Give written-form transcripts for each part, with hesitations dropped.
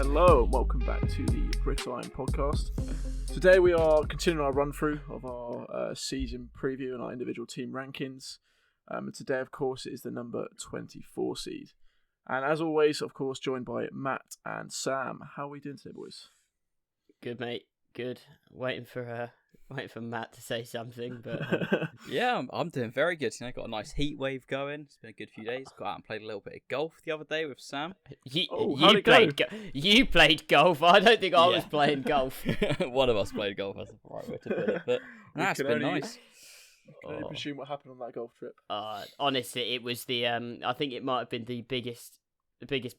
Hello and welcome back to the Brit Iron podcast. Today we are continuing our run through of our season preview and our individual team rankings. And today, of course, is the number 24 seed. And as always, of course, joined by Matt and Sam. How are we doing today, boys? Good, mate. Good. Waiting for Matt to say something, but yeah, I'm doing very good. You know, got a nice heat wave going. It's been a good few days. Got out and played a little bit of golf the other day with Sam. You played golf. I don't think I was playing golf. One of us played golf. That's the right way to put it. But it's been nice. Can you presume what happened on that golf trip? Honestly, it was the I think it might have been the biggest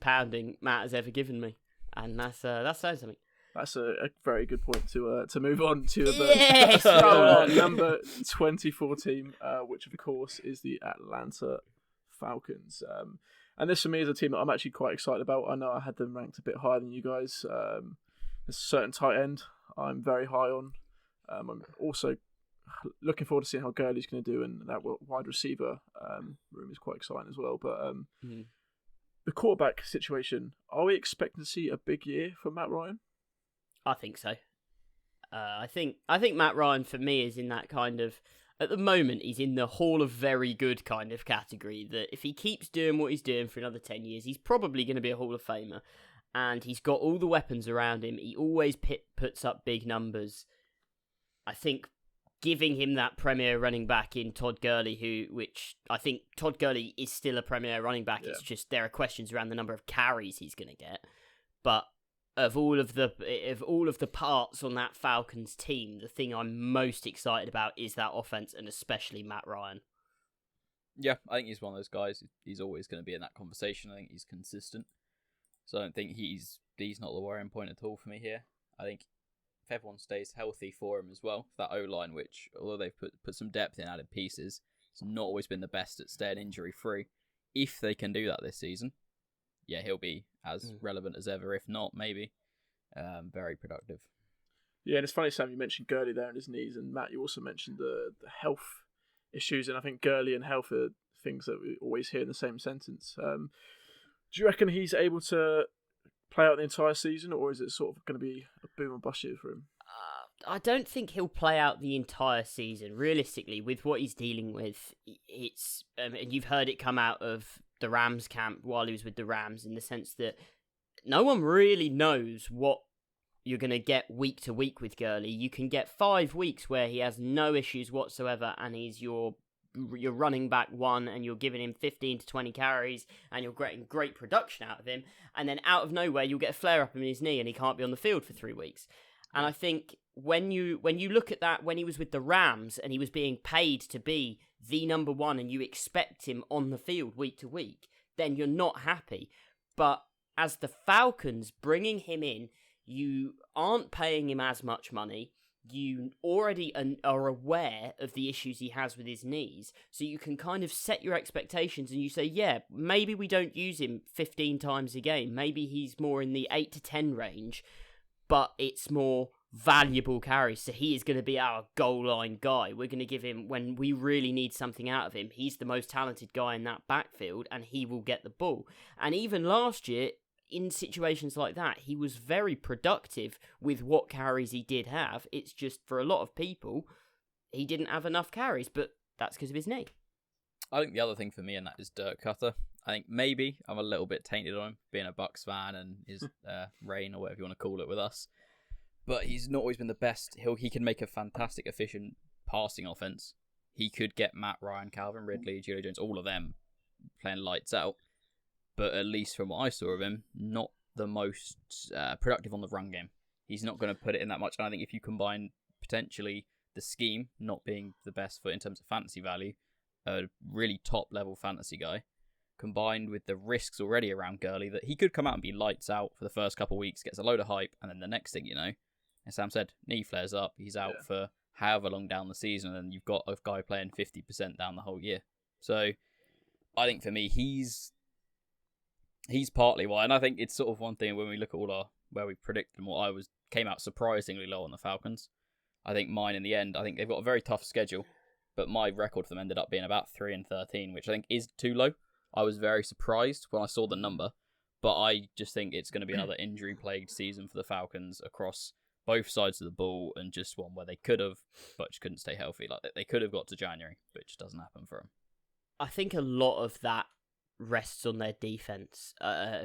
pounding Matt has ever given me, and that's saying something. That's a very good point to move on to the number 24 team, which of course is the Atlanta Falcons. And this for me is a team that I'm actually quite excited about. I know I had them ranked a bit higher than you guys. There's a certain tight end I'm very high on. I'm also looking forward to seeing how Gurley's going to do, and that wide receiver room is quite exciting as well. But the quarterback situation, are we expecting to see a big year from Matt Ryan? I think so. I think Matt Ryan for me is in that kind of, at the moment he's in the Hall of Very Good kind of category, that if he keeps doing what he's doing for another 10 years, he's probably going to be a Hall of Famer. And he's got all the weapons around him. He always puts up big numbers. I think giving him that premier running back in Todd Gurley, which I think Todd Gurley is still a premier running back. Yeah. It's just there are questions around the number of carries he's going to get. But of all of the parts on that Falcons team, the thing I'm most excited about is that offense, and especially Matt Ryan. Yeah, I think he's one of those guys. He's always going to be in that conversation. I think he's consistent, so I don't think he's not the worrying point at all for me here. I think if everyone stays healthy for him as well, that O-line, which although they've put some depth in, added pieces, it's not always been the best at staying injury free. If they can do that this season, yeah, he'll be as relevant as ever, if not, maybe. Very productive. Yeah, and it's funny, Sam, you mentioned Gurley there and his knees, and Matt, you also mentioned the health issues, and I think Gurley and health are things that we always hear in the same sentence. Do you reckon he's able to play out the entire season, or is it sort of going to be a boom or bust year for him? I don't think he'll play out the entire season. Realistically, with what he's dealing with, it's and you've heard it come out of the Rams camp while he was with the Rams, in the sense that no one really knows what you're going to get week to week with Gurley. You can get 5 weeks where he has no issues whatsoever, and he's your running back one, and you're giving him 15 to 20 carries, and you're getting great production out of him, and then out of nowhere you'll get a flare up in his knee and he can't be on the field for 3 weeks. And I think when you look at that, when he was with the Rams and he was being paid to be the number one, and you expect him on the field week to week, then you're not happy. But as the Falcons bringing him in, you aren't paying him as much money. You already are aware of the issues he has with his knees, so you can kind of set your expectations, and you say, yeah, maybe we don't use him 15 times a game. Maybe he's more in the 8 to 10 range, but it's more valuable carries. So he is going to be our goal line guy. We're going to give him, when we really need something out of him, he's the most talented guy in that backfield, and he will get the ball. And even last year, in situations like that, he was very productive with what carries he did have. It's just, for a lot of people, he didn't have enough carries, but that's because of his knee. I think the other thing for me in that is Dirk Cutter. I think maybe I'm a little bit tainted on him, being a Bucks fan and his reign, or whatever you want to call it, with us. But he's not always been the best. He can make a fantastic, efficient passing offense. He could get Matt Ryan, Calvin Ridley, Julio Jones, all of them playing lights out. But at least from what I saw of him, not the most productive on the run game. He's not going to put it in that much. And I think if you combine potentially the scheme not being the best in terms of fantasy value, a really top-level fantasy guy, combined with the risks already around Gurley, that he could come out and be lights out for the first couple of weeks, gets a load of hype, and then the next thing you know, as Sam said, knee flares up, he's out for however long down the season, and you've got a guy playing 50% down the whole year. So I think for me, he's partly why, and I think it's sort of one thing when we look at where we predicted and what came out surprisingly low on the Falcons. I think mine in the end, I think they've got a very tough schedule, but my record for them ended up being about 3-13, which I think is too low. I was very surprised when I saw the number, But I just think it's going to be another injury-plagued season for the Falcons across both sides of the ball, and just one where they could have, but just couldn't stay healthy. Like, they could have got to January, but it just doesn't happen for them. I think a lot of that rests on their defense.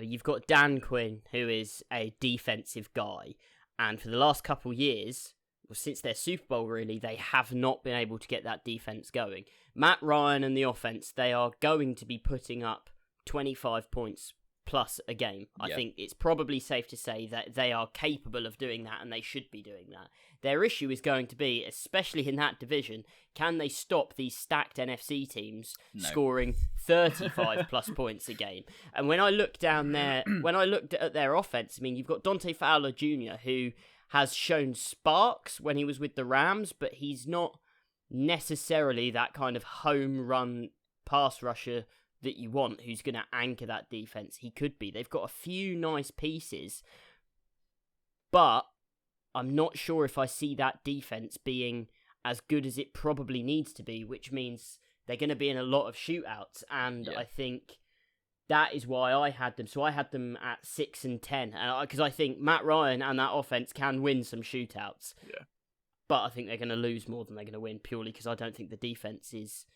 You've got Dan Quinn, who is a defensive guy, and for the last couple of years, well, since their Super Bowl, really, they have not been able to get that defense going. Matt Ryan and the offense, they are going to be putting up 25 points plus a game. I think it's probably safe to say that they are capable of doing that, and they should be doing that. Their issue is going to be, especially in that division, can they stop these stacked NFC teams scoring 35 plus points a game? And when I look down there, when I looked at their offense, I mean, you've got Dante Fowler Jr., who has shown sparks when he was with the Rams, but he's not necessarily that kind of home run pass rusher that you want, who's going to anchor that defense. He could be. They've got a few nice pieces, but I'm not sure if I see that defense being as good as it probably needs to be, which means they're going to be in a lot of shootouts, and I think that is why I had them. So I had them at 6-10, because I think Matt Ryan and that offense can win some shootouts. Yeah. But I think they're going to lose more than they're going to win, purely because I don't think the defense is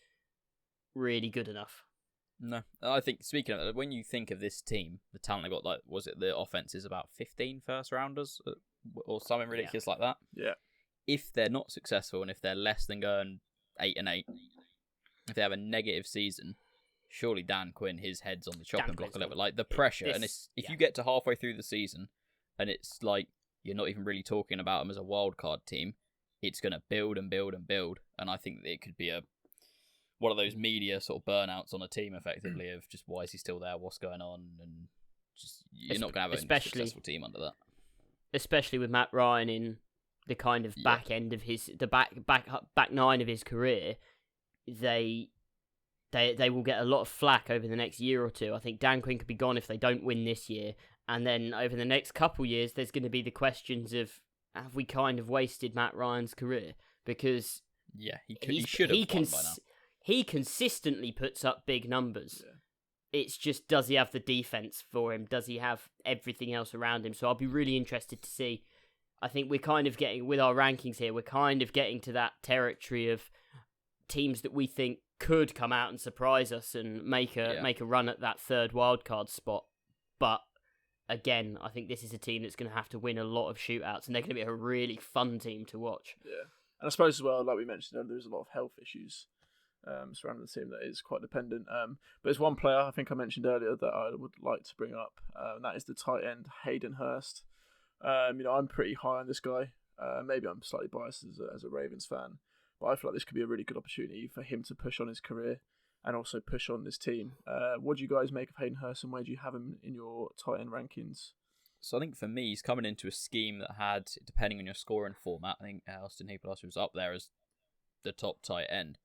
really good enough. No, I think, speaking of that, when you think of this team, the talent they got, like, was it the offense is about 15 first rounders or something ridiculous like that? Yeah. If they're not successful, and if they're less than going 8-8, if they have a negative season, surely Dan Quinn, his head's on the chopping block a little bit. Like, the pressure, and if you get to halfway through the season, and it's like you're not even really talking about them as a wild card team, it's going to build and build and build, and I think it could be one of those media sort of burnouts on a team, effectively, of just, why is he still there, what's going on, and just, you're not going to have a successful team under that. Especially with Matt Ryan in the kind of back end of the back nine of his career, they will get a lot of flack over the next year or two. I think Dan Quinn could be gone if they don't win this year, and then over the next couple years, there's going to be the questions of, have we kind of wasted Matt Ryan's career? Because he should have won by now. He consistently puts up big numbers. Yeah. It's just, does he have the defense for him? Does he have everything else around him? So I'll be really interested to see. I think we're kind of getting, with our rankings here, we're kind of getting to that territory of teams that we think could come out and surprise us and make a run at that third wildcard spot. But again, I think this is a team that's going to have to win a lot of shootouts, and they're going to be a really fun team to watch. Yeah, and I suppose as well, like we mentioned earlier, there's a lot of health issues surrounding the team that is quite dependent. But there's one player I think I mentioned earlier that I would like to bring up, and that is the tight end Hayden Hurst. I'm pretty high on this guy. Maybe I'm slightly biased as a Ravens fan, but I feel like this could be a really good opportunity for him to push on his career and also push on this team. What do you guys make of Hayden Hurst, and where do you have him in your tight end rankings? So I think for me, he's coming into a scheme that had, depending on your scoring format, I think Austin Hooper was up there as the top tight end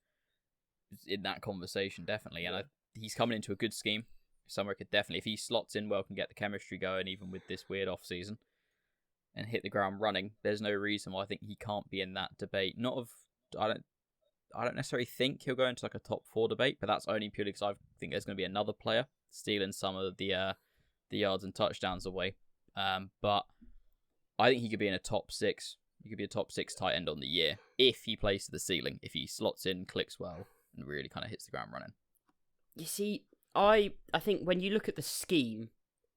in that conversation, definitely. And he's coming into a good scheme. Somewhere could definitely, if he slots in well, can get the chemistry going, even with this weird off season, and hit the ground running. There's no reason why I think he can't be in that debate. I don't necessarily think he'll go into like a top 4 debate, but that's only purely because I think there's going to be another player stealing some of the yards and touchdowns away. But I think he could be in a top 6. He could be a top 6 tight end on the year if he plays to the ceiling, if he slots in, clicks well, and really kind of hits the ground running. You see, I think when you look at the scheme,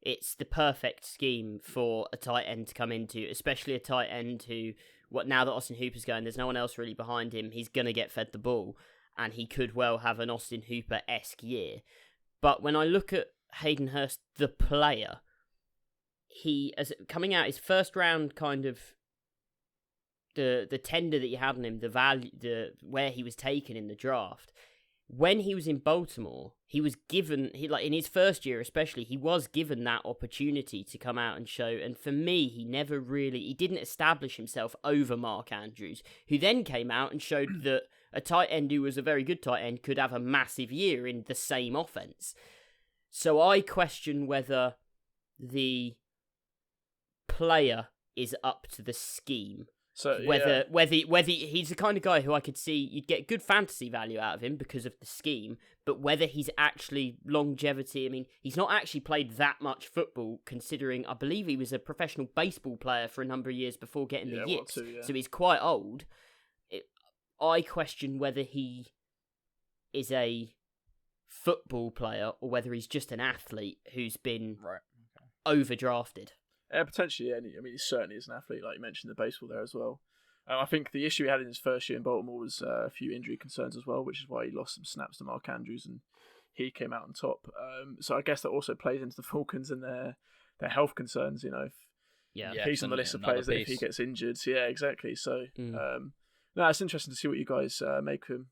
it's the perfect scheme for a tight end to come into, especially a tight end who, now that Austin Hooper's going, there's no one else really behind him. He's going to get fed the ball, and he could well have an Austin Hooper-esque year. But when I look at Hayden Hurst, the player, coming out his first round, kind of the tender that you had on him, the value, where he was taken in the draft. When he was in Baltimore, he was given, in his first year especially, he was given that opportunity to come out and show. And for me, he didn't establish himself over Mark Andrews, who then came out and showed that a tight end who was a very good tight end could have a massive year in the same offense. So I question whether the player is up to the scheme. So whether he's the kind of guy who I could see you'd get good fantasy value out of him because of the scheme, but whether he's actually longevity. I mean, he's not actually played that much football, considering I believe he was a professional baseball player for a number of years before getting the yips, so he's quite old. I question whether he is a football player or whether he's just an athlete who's been overdrafted. Potentially, yeah. I mean, he certainly is an athlete, like you mentioned, the baseball there as well. I think the issue he had in his first year in Baltimore was a few injury concerns as well, which is why he lost some snaps to Mark Andrews and he came out on top. So I guess that also plays into the Falcons and their health concerns, if he's on the list of players that if he gets injured. Yeah, exactly. So, no, it's interesting to see what you guys make of him.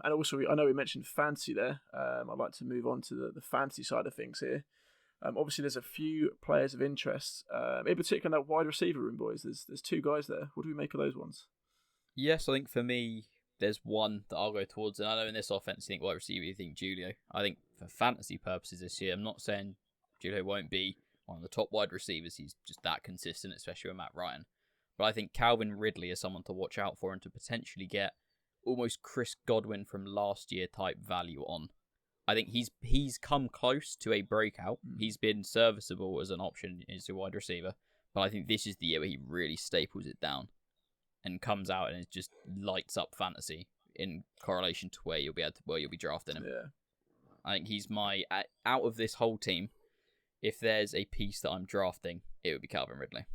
And also, I know we mentioned fantasy there. I'd like to move on to the fantasy side of things here. Obviously, there's a few players of interest, in particular in that wide receiver room, boys. There's two guys there. What do we make of those ones? Yes, I think for me, there's one that I'll go towards. And I know in this offense, you think wide receiver, you think Julio. I think for fantasy purposes this year, I'm not saying Julio won't be one of the top wide receivers. He's just that consistent, especially with Matt Ryan. But I think Calvin Ridley is someone to watch out for and to potentially get almost Chris Godwin from last year type value on. I think he's come close to a breakout. He's been serviceable as an option as a wide receiver, but I think this is the year where he really staples it down and comes out and it just lights up fantasy in correlation to where you'll be drafting him. Yeah. I think he's out of this whole team. If there's a piece that I'm drafting, it would be Calvin Ridley.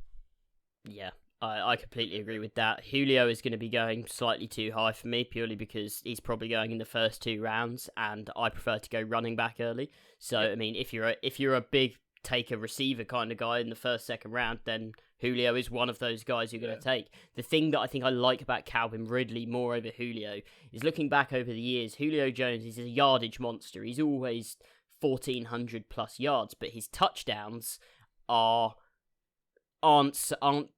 Yeah. I completely agree with that. Julio is going to be going slightly too high for me, purely because he's probably going in the first 2 rounds, and I prefer to go running back early. So, I mean, if you're a big take a receiver kind of guy in the first, second round, then Julio is one of those guys you're going to take. The thing that I think I like about Calvin Ridley more over Julio is looking back over the years, Julio Jones is a yardage monster. He's always 1,400 plus yards, but his touchdowns aren't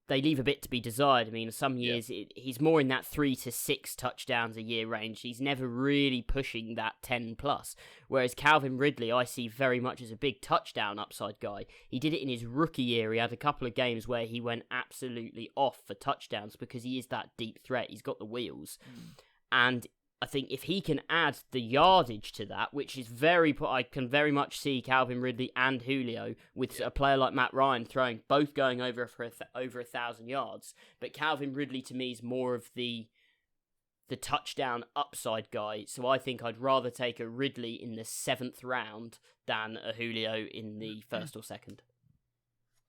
they leave a bit to be desired. I mean, some years he's more in that 3 to 6 touchdowns a year range. He's never really pushing that 10 plus. Whereas Calvin Ridley, I see very much as a big touchdown upside guy. He did it in his rookie year. He had a couple of games where he went absolutely off for touchdowns because he is that deep threat. He's got the wheels. And I think if he can add the yardage to that, which is I can very much see Calvin Ridley and Julio with a player like Matt Ryan both going over 1,000 yards. But Calvin Ridley to me is more of the touchdown upside guy. So I think I'd rather take a Ridley in the 7th round than a Julio in the 1st or 2nd.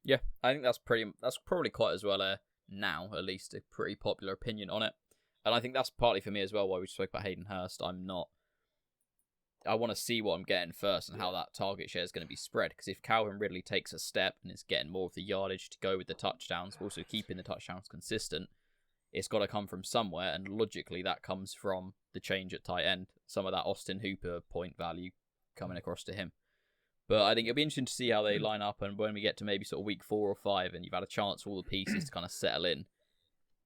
Yeah, I think that's probably quite as well now, at least a pretty popular opinion on it. And I think that's partly for me as well why we spoke about Hayden Hurst. I want to see what I'm getting first and how that target share is going to be spread. Because if Calvin Ridley takes a step and is getting more of the yardage to go with the touchdowns, but also keeping the touchdowns consistent, it's got to come from somewhere. And logically, that comes from the change at tight end. Some of that Austin Hooper point value coming across to him. But I think it'll be interesting to see how they line up. And when we get to maybe sort of week 4 or 5 and you've had a chance for all the pieces to kind of settle in,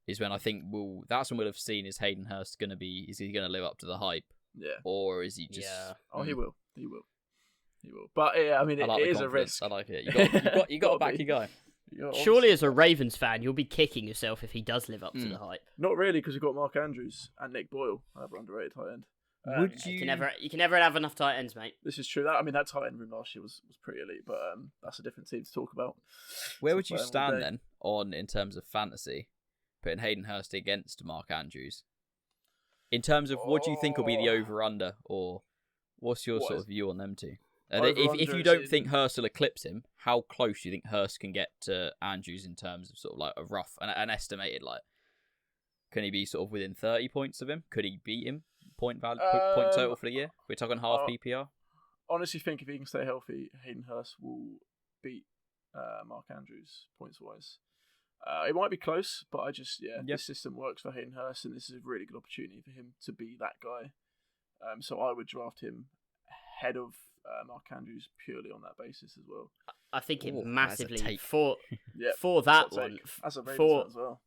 is when I think that's when we'll have seen is Hayden Hurst going to be, is he going to live up to the hype? Yeah. Or is he just... Yeah. Oh, he will. But yeah, I mean, it is a risk. I like it. You got to back your guy. Surely as a Ravens fan, you'll be kicking yourself if he does live up to the hype. Not really, because you've got Mark Andrews and Nick Boyle, another underrated tight end. You can never have enough tight ends, mate. This is true. That tight end room last year was pretty elite, but that's a different team to talk about. Where would you stand then in terms of fantasy? Putting Hayden Hurst against Mark Andrews. In terms of what do you think will be the over-under, or what's your sort of view on them two? If you don't think Hurst will eclipse him, how close do you think Hurst can get to Andrews in terms of sort of like a rough, an estimated, like, can he be sort of within 30 points of him? Could he beat him? Point total for the year? We're talking half PPR? Honestly think if he can stay healthy, Hayden Hurst will beat Mark Andrews points-wise. It might be close, but this system works for Hayden Hurst, and this is a really good opportunity for him to be that guy. So I would draft him ahead of Mark Andrews purely on that basis as well. I think it massively for that one. As a Ravens fan as well.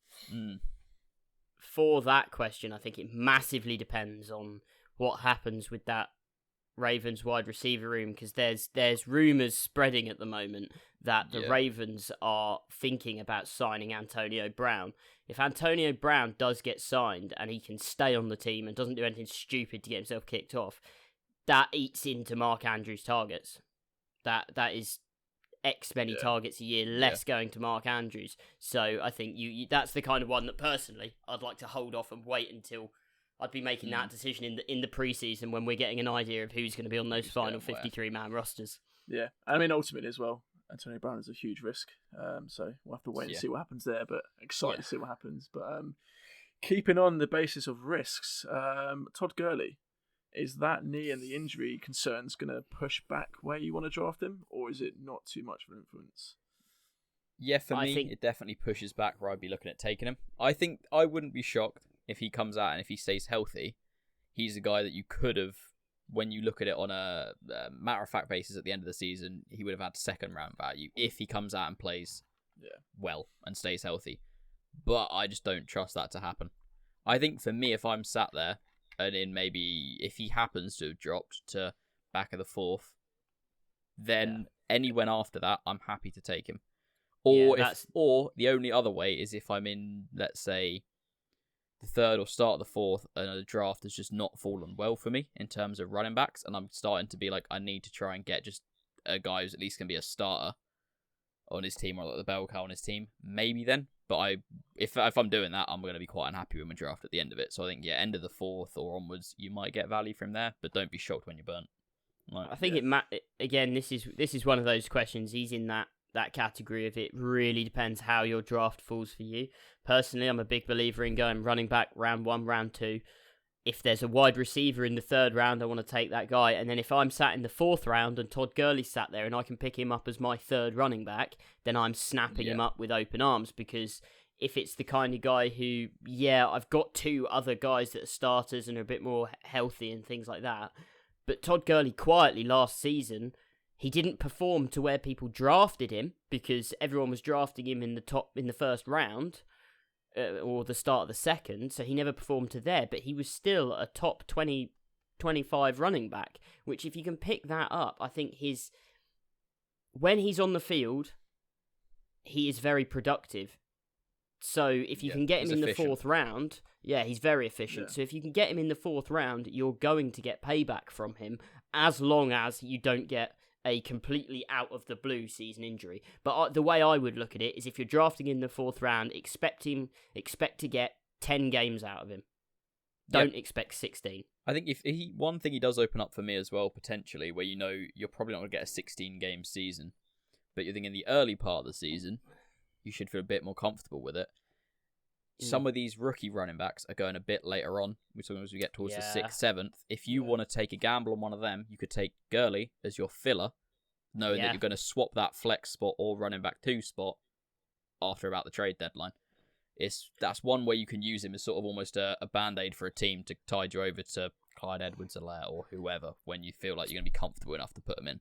For that question, I think it massively depends on what happens with that Ravens wide receiver room, because there's rumours spreading at the moment that the Ravens are thinking about signing Antonio Brown. If Antonio Brown does get signed and he can stay on the team and doesn't do anything stupid to get himself kicked off, that eats into Mark Andrews' targets. That is X many targets a year less going to Mark Andrews. So I think you that's the kind of one that personally I'd like to hold off and wait until I'd be making that decision in the preseason when we're getting an idea of who's going to be on those final 53-man rosters. Yeah, I mean, ultimately as well, Antonio Brown is a huge risk. So we'll have to wait and see what happens there, but excited to see what happens. But keeping on the basis of risks, Todd Gurley, is that knee and the injury concerns going to push back where you want to draft him, or is it not too much of an influence? Yeah, for me, it definitely pushes back where I'd be looking at taking him. I think I wouldn't be shocked if he comes out and if he stays healthy. He's a guy that you could have, when you look at it on a matter-of-fact basis at the end of the season, he would have had second-round value if he comes out and plays well and stays healthy. But I just don't trust that to happen. I think for me, if I'm sat there, and in maybe if he happens to have dropped to back of the fourth, then anyone after that, I'm happy to take him. Or or the only other way is if I'm in, let's say, the third or start of the fourth, and the draft has just not fallen well for me in terms of running backs, and I'm starting to be like, I need to try and get just a guy who's at least going to be a starter on his team, or like the bell cow on his team, maybe then. But if I'm doing that, I'm going to be quite unhappy with my draft at the end of it. So I think, end of the fourth or onwards, you might get value from there, but don't be shocked when you're burnt. I think again, this is one of those questions. He's in that category of it really depends how your draft falls for you. Personally, I'm a big believer in going running back round 1, round 2. If there's a wide receiver in the 3rd round, I want to take that guy. And then if I'm sat in the 4th round and Todd Gurley's sat there and I can pick him up as my 3rd running back, then I'm snapping him up with open arms, because if it's the kind of guy who, I've got 2 other guys that are starters and are a bit more healthy and things like that, but Todd Gurley quietly last season, he didn't perform to where people drafted him, because everyone was drafting him in the 1st round, or the start of the 2nd, so he never performed to there, but he was still a top 20, 25 running back, which if you can pick that up, I think when he's on the field, he is very productive. So if you can get him in the 4th round, he's very efficient. Yeah. So if you can get him in the 4th round, you're going to get payback from him, as long as you don't get a completely out of the blue season injury. But the way I would look at it is, if you're drafting in the 4th round, expect to get 10 games out of him. Don't expect 16. I think one thing he does open up for me as well, potentially, where you're probably not going to get a 16-game season, but you're thinking the early part of the season, you should feel a bit more comfortable with it. Some of these rookie running backs are going a bit later on, as we get towards the 6th, 7th. If you want to take a gamble on one of them, you could take Gurley as your filler, knowing that you're going to swap that flex spot or running back 2 spot after about the trade deadline. That's one way you can use him as sort of almost a band-aid for a team to tide you over to Clyde Edwards-Helaire or whoever when you feel like you're going to be comfortable enough to put him in.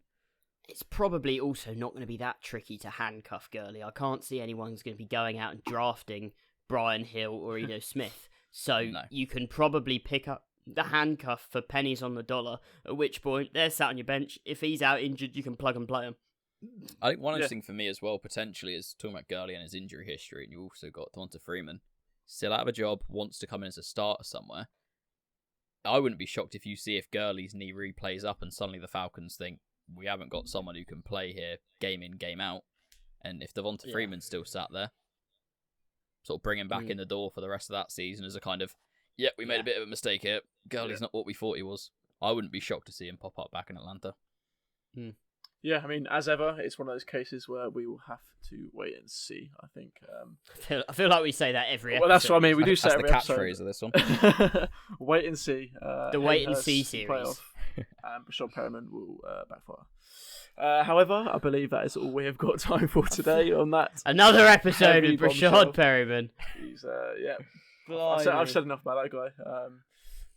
It's probably also not going to be that tricky to handcuff Gurley. I can't see anyone's going to be going out and drafting Brian Hill or Edo Smith. So you can probably pick up the handcuff for pennies on the dollar, at which point they're sat on your bench. If he's out injured, you can plug and play him. I think one interesting for me as well, potentially, is talking about Gurley and his injury history, and you also got Devonta Freeman, still out of a job, wants to come in as a starter somewhere. I wouldn't be shocked if you see if Gurley's knee replays up and suddenly the Falcons think, we haven't got someone who can play here game in, game out. And if Devonta Freeman's still sat there, sort of bring him back in the door for the rest of that season as a kind of, we made a bit of a mistake here. Gurley's not what we thought he was. I wouldn't be shocked to see him pop up back in Atlanta. Yeah, I mean, as ever, it's one of those cases where we will have to wait and see, I think. I feel like we say that every episode. Well, that's what I mean. We do say every episode. That's the catchphrase of this one. Wait and see. The wait and see series. And Brashad Perriman will backfire. However, I believe that is all we have got time for today on that. Another episode with Brashad Perriman. He's, I've said enough about that guy.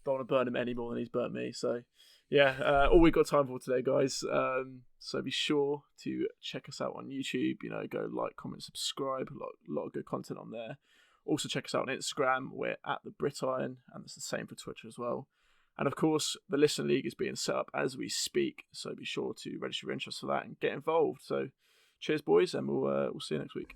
Don't want to burn him any more than he's burnt me. So, all we've got time for today, guys. So be sure to check us out on YouTube. Go like, comment, subscribe. A lot of good content on there. Also check us out on Instagram. We're at the Brit Iron, and it's the same for Twitter as well. And of course, the Listener League is being set up as we speak, so be sure to register your interest for that and get involved. So cheers, boys, and we'll see you next week.